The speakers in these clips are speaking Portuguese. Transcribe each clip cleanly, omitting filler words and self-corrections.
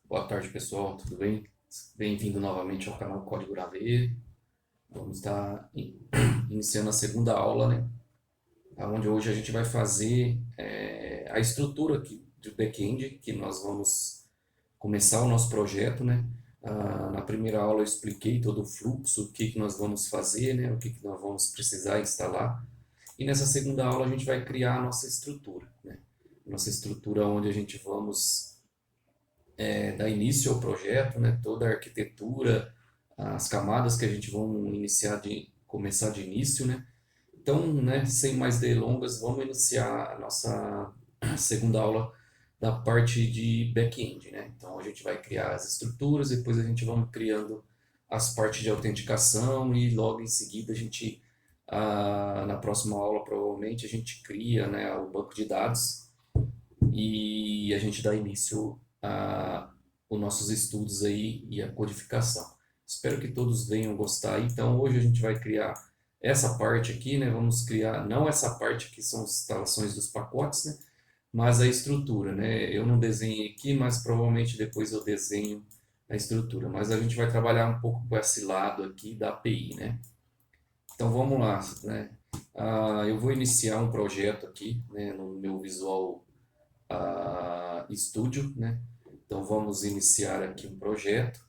Boa tarde, pessoal, tudo bem? Bem-vindo novamente ao canal Código Gravê. Vamos estar iniciando a segunda aula, né? Onde hoje a gente vai fazer a estrutura aqui do back-end, que nós vamos começar o nosso projeto, né? Na primeira aula eu expliquei todo o fluxo, o que nós vamos fazer, né? O que nós vamos precisar instalar. E nessa segunda aula a gente vai criar a nossa estrutura, né? Nossa estrutura onde a gente vamos dar início ao projeto, né, toda a arquitetura, as camadas que a gente vamos começar de início, né? Então, né, sem mais delongas, vamos iniciar a nossa segunda aula da parte de back-end, né? Então, a gente vai criar as estruturas, depois a gente vamos criando as partes de autenticação e logo em seguida a gente, na próxima aula, provavelmente, a gente cria, né, o banco de dados e a gente dá início a os nossos estudos aí e a codificação. Espero que todos venham gostar. Então, hoje a gente vai criar essa parte aqui, né? Vamos criar, não essa parte que são as instalações dos pacotes, né? Mas a estrutura, né? Eu não desenhei aqui, mas provavelmente depois eu desenho a estrutura. Mas a gente vai trabalhar um pouco com esse lado aqui da API, né? Então, vamos lá, né? Eu vou iniciar um projeto aqui, né? No meu Visual Studio, né? Então vamos iniciar aqui um projeto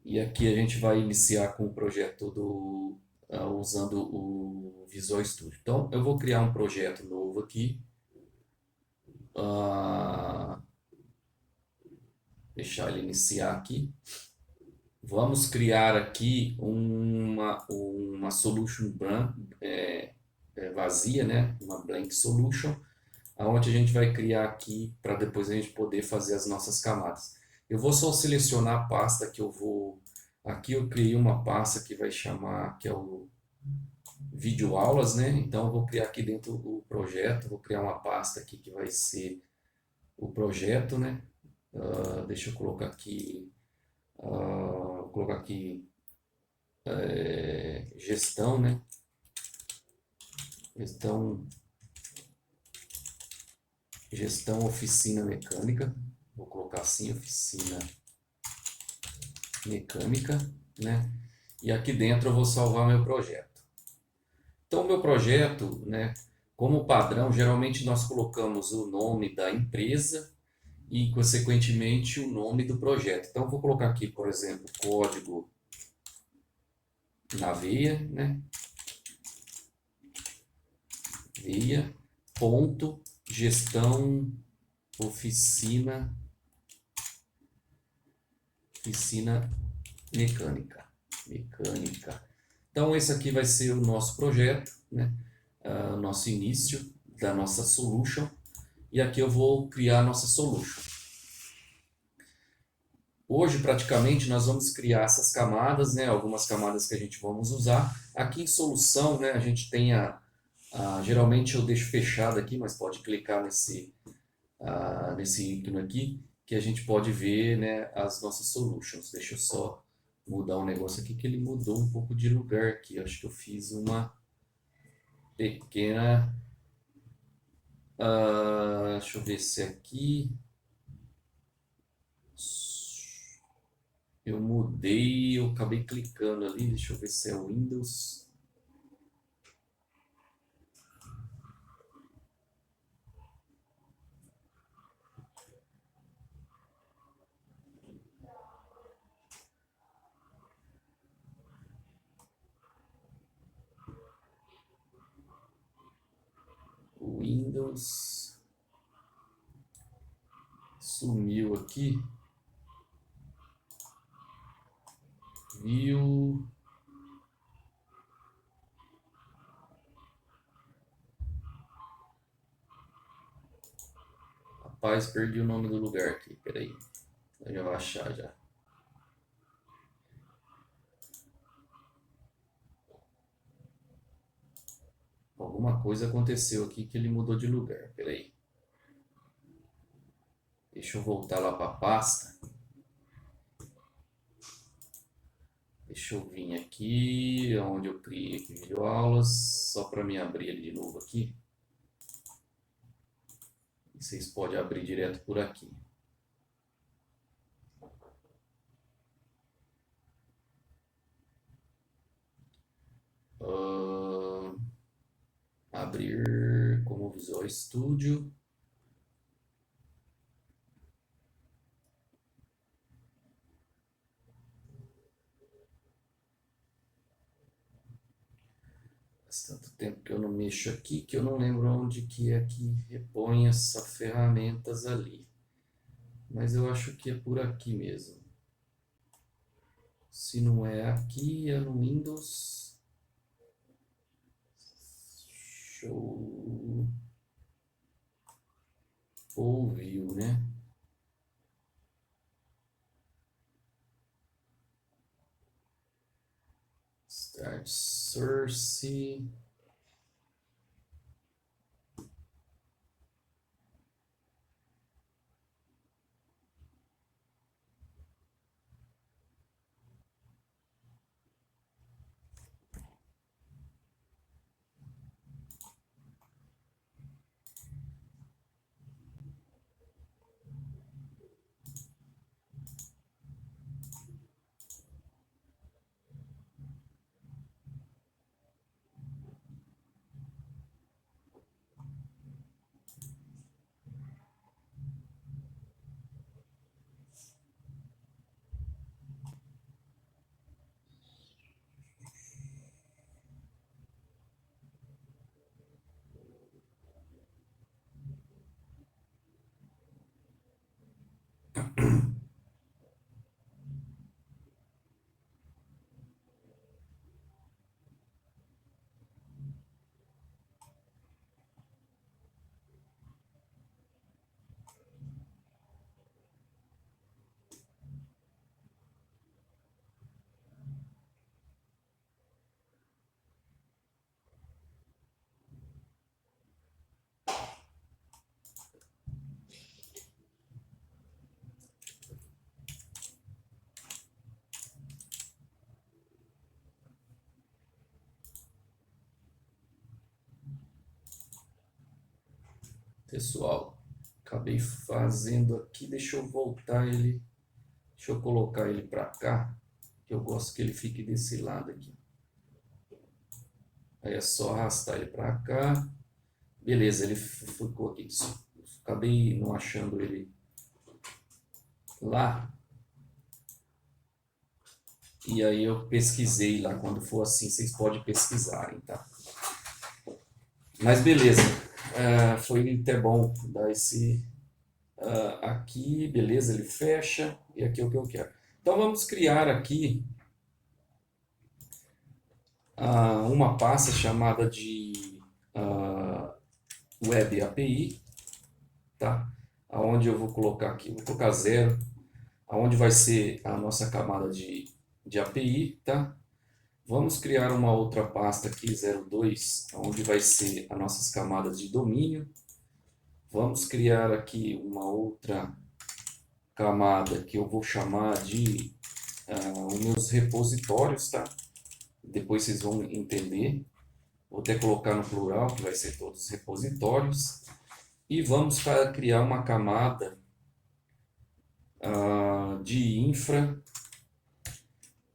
e aqui a gente vai iniciar com o projeto usando o Visual Studio. Então eu vou criar um projeto novo aqui, uh, deixar ele iniciar aqui. Vamos criar aqui uma solution vazia, né? Uma blank solution aonde a gente vai criar aqui para depois a gente poder fazer as nossas camadas. Eu vou só selecionar a pasta que eu vou. Aqui eu criei uma pasta que vai chamar, que é o vídeo aulas, né? Então eu vou criar aqui dentro do projeto, vou criar uma pasta aqui que vai ser o projeto, né? Deixa eu colocar aqui, vou colocar aqui gestão, né? Gestão, gestão oficina mecânica. Vou colocar assim, oficina mecânica, né? E aqui dentro eu vou salvar meu projeto. Então, o meu projeto, né, como padrão, geralmente nós colocamos o nome da empresa e, consequentemente, o nome do projeto. Então, eu vou colocar aqui, por exemplo, código na veia, né? Veia, ponto, gestão, oficina, oficina mecânica. Mecânica. Então, esse aqui vai ser o nosso projeto, né? Nosso início da nossa solution. E aqui eu vou criar a nossa solution. Hoje, praticamente, nós vamos criar essas camadas, né? Algumas camadas que a gente vamos usar. Aqui em solução, né? A gente tem geralmente eu deixo fechado aqui, mas pode clicar nesse ícone aqui, que a gente pode ver, né, as nossas solutions. Deixa eu só mudar um negócio aqui, que ele mudou um pouco de lugar aqui. Acho que eu fiz uma pequena... deixa eu ver se é aqui... Eu mudei, eu acabei clicando ali, deixa eu ver se é o Windows. O Windows sumiu aqui. Viu? Rapaz, perdi o nome do lugar aqui, peraí. Eu já vou achar já. Alguma coisa aconteceu aqui que ele mudou de lugar, peraí. Deixa eu voltar lá para a pasta. Deixa eu vir aqui, onde eu criei aqui videoaulas, só para me abrir ele de novo aqui. E vocês podem abrir direto por aqui. Visual Studio. Faz tanto tempo que eu não mexo aqui que eu não lembro onde que é que repõe essas ferramentas ali. Mas eu acho que é por aqui mesmo. Se não é aqui, é no Windows. Show. Ou View, né? Start Source. Pessoal, acabei fazendo aqui. Deixa eu voltar ele. Deixa eu colocar ele para cá. Que eu gosto que ele fique desse lado aqui. Aí é só arrastar ele para cá. Beleza, ele ficou aqui. Acabei não achando ele lá. E aí eu pesquisei lá. Quando for assim, vocês podem pesquisarem, tá? Mas beleza. Foi até bom dar esse aqui. Beleza, ele fecha. E aqui é o que eu quero. Então vamos criar aqui uma pasta chamada de Web API, tá? Aonde eu vou colocar aqui, vou colocar 0, aonde vai ser a nossa camada de API, tá? Vamos criar uma outra pasta aqui, 02, onde vai ser as nossas camadas de domínio. Vamos criar aqui uma outra camada que eu vou chamar de os meus repositórios, tá? Depois vocês vão entender. Vou até colocar no plural, que vai ser todos os repositórios. E vamos criar uma camada de infra.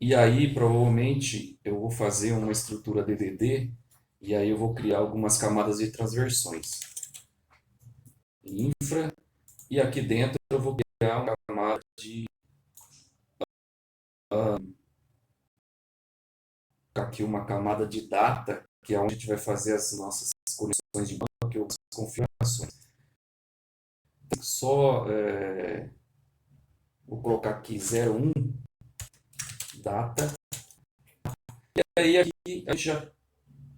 E aí, provavelmente, eu vou fazer uma estrutura DDD. E aí eu vou criar algumas camadas de transversões. Infra. E aqui dentro eu vou criar uma camada de... aqui uma camada de data, que é onde a gente vai fazer as nossas conexões de banco, ou as configurações. Só vou colocar aqui 01 data. E aí aqui a gente já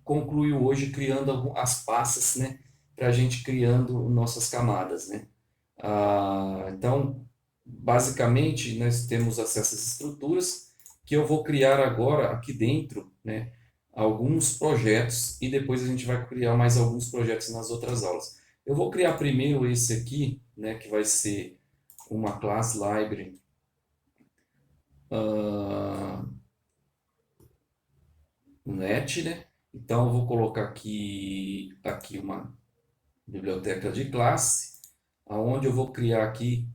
concluiu hoje criando as pastas, né, para a gente criando nossas camadas, né. Então, basicamente, nós temos essas estruturas que eu vou criar agora aqui dentro, né, alguns projetos e depois a gente vai criar mais alguns projetos nas outras aulas. Eu vou criar primeiro esse aqui, né, que vai ser uma class library net, né? Então eu vou colocar aqui uma biblioteca de classe, aonde eu vou criar aqui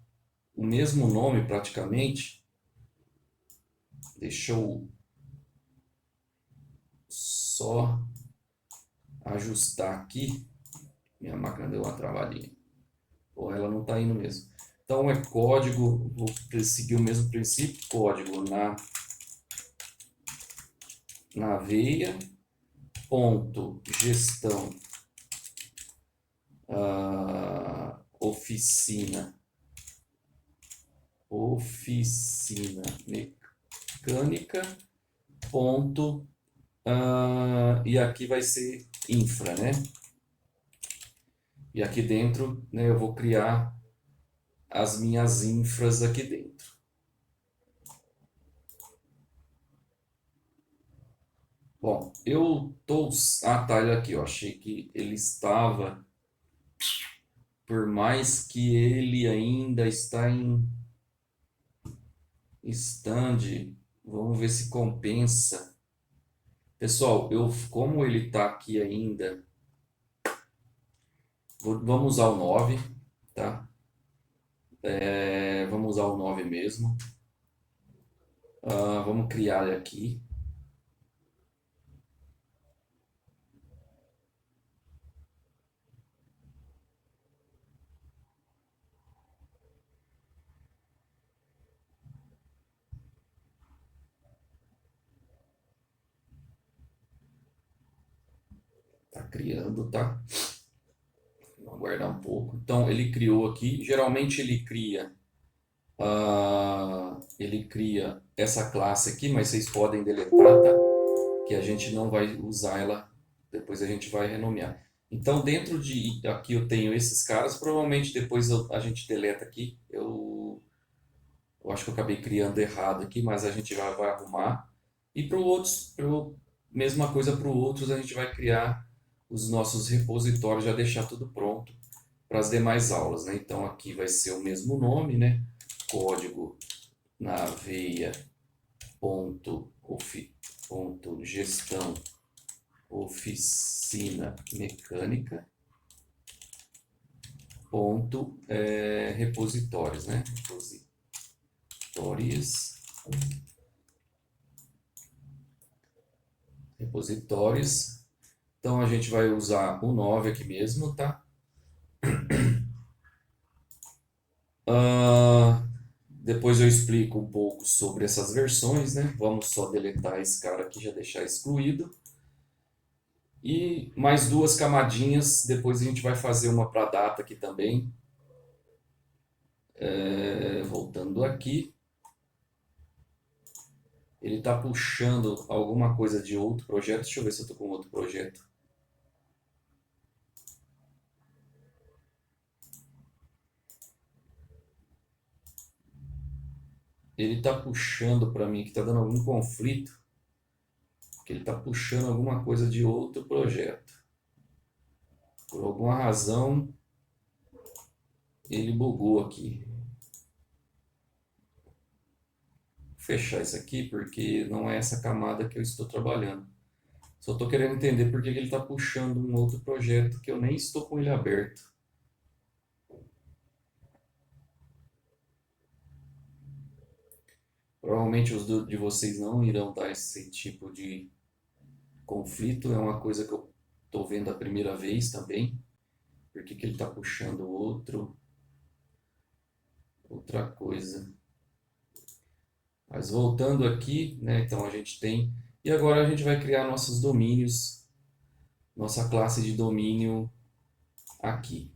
o mesmo nome praticamente. Deixa eu só ajustar aqui. Minha máquina deu uma travadinha. Ou ela não está indo mesmo. Então é código, vou seguir o mesmo princípio, código na veia, ponto gestão oficina mecânica, ponto, e aqui vai ser infra, né? E aqui dentro, né, eu vou criar as minhas infras aqui dentro. Bom, eu tô... Ah, tá, ele aqui, ó. Achei que ele estava... Por mais que ele ainda está em stand, vamos ver se compensa. Pessoal, como ele está aqui ainda, vamos usar o 9, tá? Vamos usar o 9 mesmo. Vamos criar ele aqui. Tá criando, tá? Vou aguardar um pouco. Então, ele criou aqui. Geralmente ele cria essa classe aqui, mas vocês podem deletar, tá? Que a gente não vai usar ela, depois a gente vai renomear. Então, dentro de aqui eu tenho esses caras, provavelmente depois a gente deleta aqui. Eu acho que eu acabei criando errado aqui, mas a gente vai arrumar. E para outros, mesma coisa para outros, a gente vai criar os nossos repositórios, já deixar tudo pronto para as demais aulas, né? Então aqui vai ser o mesmo nome, né? Código na veia ponto gestão oficina mecânica ponto repositórios, né? Repositórios. Então a gente vai usar o 9 aqui mesmo, tá? Depois eu explico um pouco sobre essas versões, né? Vamos só deletar esse cara aqui, já deixar excluído. E mais duas camadinhas, depois a gente vai fazer uma para data aqui também. Voltando aqui. Ele está puxando alguma coisa de outro projeto. Deixa eu ver se eu estou com outro projeto. Ele está puxando para mim que está dando algum conflito. Que ele está puxando alguma coisa de outro projeto. Por alguma razão, ele bugou aqui. Vou fechar isso aqui porque não é essa camada que eu estou trabalhando. Só estou querendo entender por que ele está puxando um outro projeto que eu nem estou com ele aberto. Provavelmente os de vocês não irão dar esse tipo de conflito. É uma coisa que eu estou vendo a primeira vez também. Por que ele está puxando outra coisa? Mas voltando aqui, né? Então a gente tem... E agora a gente vai criar nossos domínios, nossa classe de domínio aqui.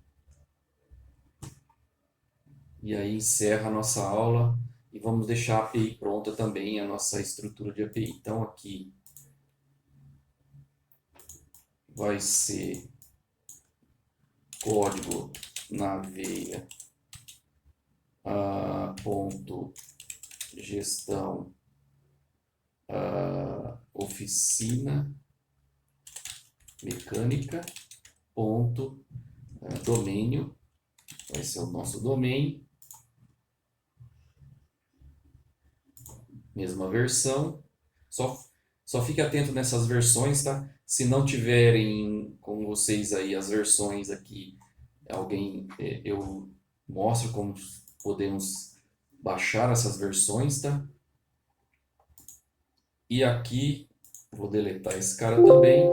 E aí encerra a nossa aula e vamos deixar a API pronta também, a nossa estrutura de API. Então aqui vai ser código na veia ponto gestão oficina mecânica ponto domínio, vai ser o nosso domain, mesma versão. Só fique atento nessas versões, tá? Se não tiverem com vocês aí as versões aqui, eu mostro como podemos baixar essas versões, tá? E aqui, vou deletar esse cara também.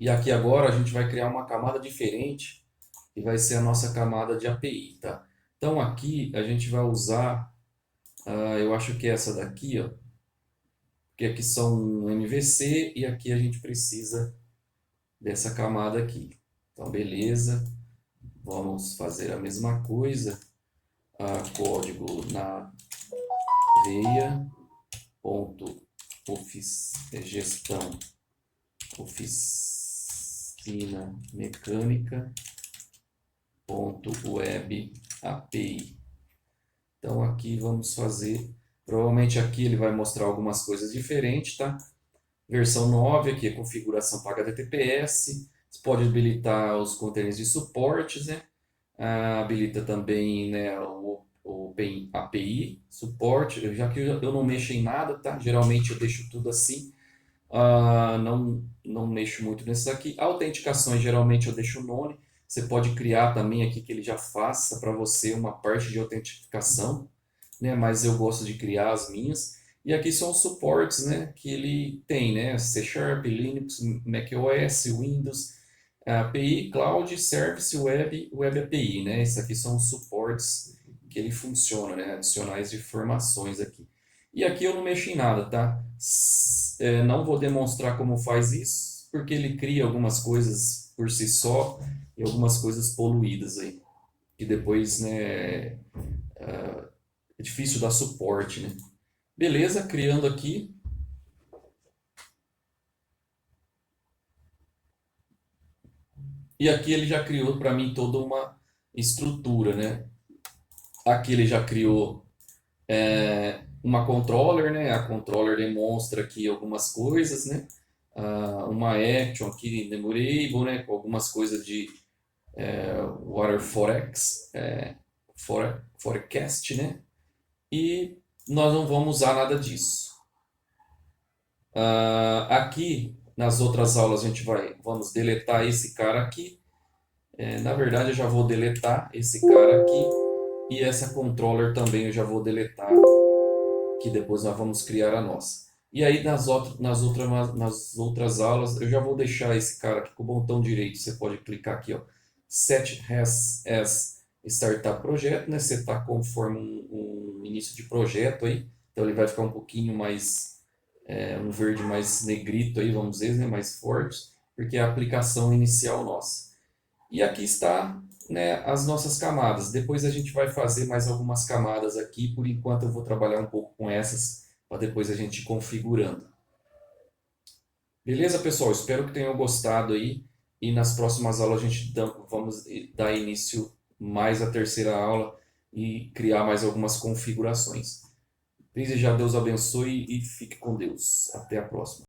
E aqui agora a gente vai criar uma camada diferente, que vai ser a nossa camada de API, tá? Então aqui a gente vai usar, eu acho que é essa daqui, ó, que aqui são MVC e aqui a gente precisa dessa camada aqui. Então beleza, vamos fazer a mesma coisa, código na veia, ponto gestão oficina mecânica, ponto web API. Então aqui vamos fazer, provavelmente aqui ele vai mostrar algumas coisas diferentes, tá? Versão 9 aqui é configuração para HTTPS, você pode habilitar os containers de suportes, né? Habilita também, né, o Open API, suporte, já que eu não mexo em nada, tá? Geralmente eu deixo tudo assim, não mexo muito nesses aqui. Autenticações, geralmente eu deixo o nome. Você pode criar também aqui que ele já faça para você uma parte de autenticação, né? Mas eu gosto de criar as minhas. E aqui são os suportes, né? Que ele tem, né? C Sharp, Linux, macOS, Windows, API, Cloud, Service, Web API, né? Esses aqui são os suportes que ele funciona, né? Adicionais de informações aqui. E aqui eu não mexo em nada, tá? Não vou demonstrar como faz isso, porque ele cria algumas coisas por si só e algumas coisas poluídas aí, que depois, né, é difícil dar suporte, né? Beleza, criando aqui. E aqui ele já criou para mim toda uma estrutura, né? Aqui ele já criou uma controller, né? A controller demonstra aqui algumas coisas, né? Uma action aqui, memorable, né? Com algumas coisas de Water Forex, Forecast, né? E nós não vamos usar nada disso. Aqui, nas outras aulas, vamos deletar esse cara aqui. Na verdade, eu já vou deletar esse cara aqui. E essa controller também eu já vou deletar, que depois nós vamos criar a nossa. E aí, nas outras aulas, eu já vou deixar esse cara aqui com o botão direito. Você pode clicar aqui, ó, Set as Startup Project, né? Setar conforme um início de projeto aí. Então, ele vai ficar um pouquinho mais um verde mais negrito aí, vamos dizer, né, mais forte, porque é a aplicação inicial nossa. E aqui está, né, as nossas camadas. Depois a gente vai fazer mais algumas camadas aqui, por enquanto eu vou trabalhar um pouco com essas, para depois a gente ir configurando. Beleza, pessoal? Espero que tenham gostado aí, e nas próximas aulas vamos dar início mais à terceira aula e criar mais algumas configurações. Desejar Deus abençoe e fique com Deus. Até a próxima.